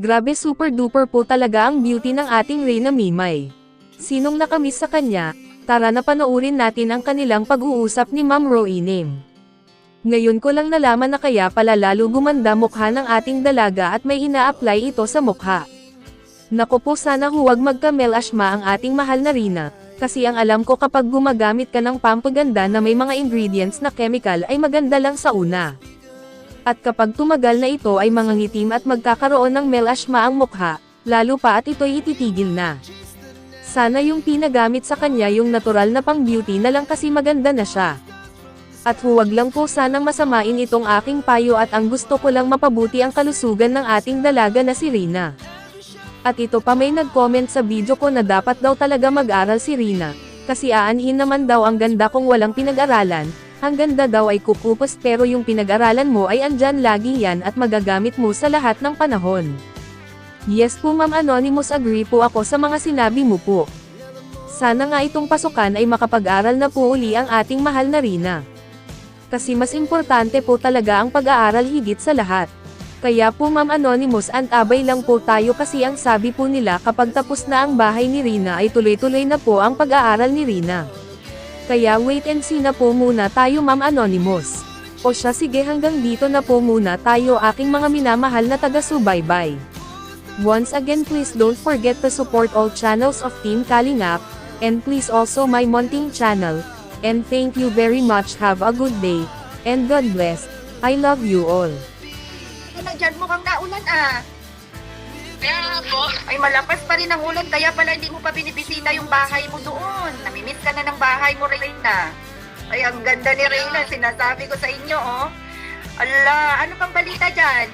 Grabe super duper po talaga ang beauty ng ating Reyna Mimay. Sinong nakamiss sa kanya? Tara na panoorin natin ang kanilang pag-uusap ni Ma'am Roinem. Ngayon ko lang nalaman na kaya pala lalo gumanda mukha ng ating dalaga at may ina-apply ito sa mukha. Naku po, sana huwag magka-melasma ang ating mahal na Reyna, kasi ang alam ko kapag gumagamit ka ng pampaganda na may mga ingredients na chemical ay maganda lang sa una. At kapag tumagal na ito ay mangangitim at magkakaroon ng melasma ang mukha, lalo pa at ito'y ititigil na. Sana yung pinagamit sa kanya yung natural na pang beauty na lang kasi maganda na siya. At huwag lang po sanang masamain itong aking payo at ang gusto ko lang mapabuti ang kalusugan ng ating dalaga na si Reyna. At ito pa, may nag-comment sa video ko na dapat daw talaga mag-aral si Reyna, kasi aanhin naman daw ang ganda kung walang pinag-aralan. Ang ganda daw ay kukupos pero yung pinag-aralan mo ay andyan lagi yan at magagamit mo sa lahat ng panahon. Yes po Ma'am Anonymous, agree po ako sa mga sinabi mo po. Sana nga itong pasukan ay makapag-aral na po uli ang ating mahal na Reyna. Kasi mas importante po talaga ang pag-aaral higit sa lahat. Kaya po Ma'am Anonymous, abay lang po tayo kasi ang sabi po nila kapag tapos na ang bahay ni Reyna ay tuloy-tuloy na po ang pag-aaral ni Reyna. Kaya wait and see na po muna tayo Ma'am Anonymous. O siya, sige, hanggang dito na po muna tayo aking mga minamahal na taga-subaybay. Once again, please don't forget to support all channels of Team Kalingap, and please also my Monting channel. And thank you very much, have a good day, and God bless. I love you all. Dyan mukhang naulan ah. Kaya po, Ay malakas pa rin ang ulan kaya pala hindi mo pa binibisita yung bahay mo doon. Namimiss ka na ng bahay mo, Reyna. Ay ang ganda ni Reyna, sinasabi ko sa inyo oh. Ala, ano pang balita dyan?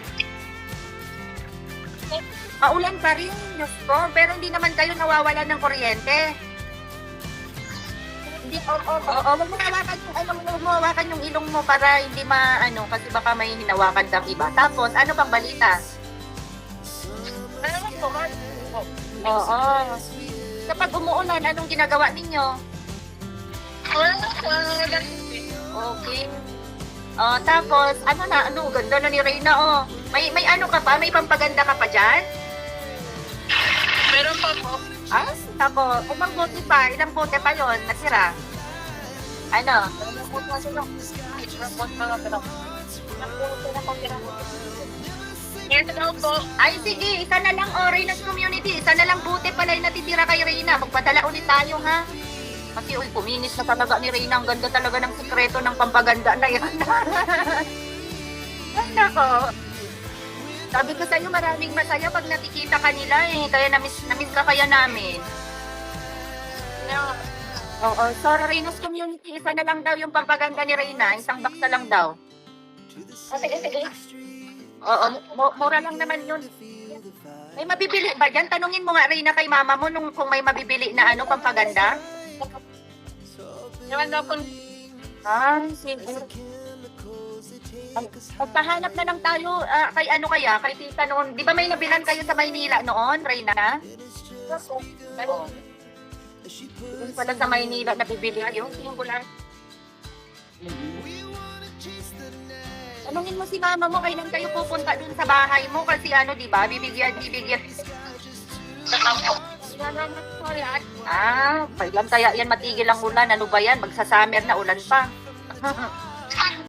Maulan pa rin, Diyos ko, pero hindi naman kayo nawawalan ng kuryente. Hindi, wag mo hawakan yung, wag mo hawakan yung ilong mo para hindi kasi baka may hinawakan kang iba. Tapos, ano pang balita? ano po, Oo. Kapag umuulan, anong ginagawa ninyo? wala. Okay. Tapos, ganda na ni Reyna, oh. May ano ka pa? May pampaganda ka pa dyan? Meron pa po. Ako, umang bote pa. Ilang bote pa yon natira? Ano? Ito daw po. Ay, sige, isa na lang, Reyna's Community. Isa na lang bote pala yung natitira kay Reyna. Magpadala ulit tayo, ha? Kasi, puminis na talaga ni Reyna. Ang ganda talaga ng sikreto ng pampaganda na yan. Ay, nako. Sabi ko sa'yo, maraming masaya pag nakikita ka nila eh. Kaya namiss ka kaya namin. Oo, so Reyna's Community, isa na lang daw yung pampaganda ni Reyna. Isang baksa lang daw. Sige. Oo, mura lang naman yun. May mabibili ba dyan? Tanungin mo nga, Reyna, kay mama mo kung may mabibili na pampaganda. Naman daw po. Sige. Pagpahanap na lang tayo kay tita noon. Di ba may nabilan kayo sa Maynila noon, Reyna? Oo. Yung pala sa Maynila nabibili kayo. Tingin ko lang. Tanungin mo si mama mo kailan kayo pupunta dun sa bahay mo kasi di ba? Bibigyan. Kailan kaya yan matigil ang ulan? Ano ba yan? Magsa-summer na ulan pa.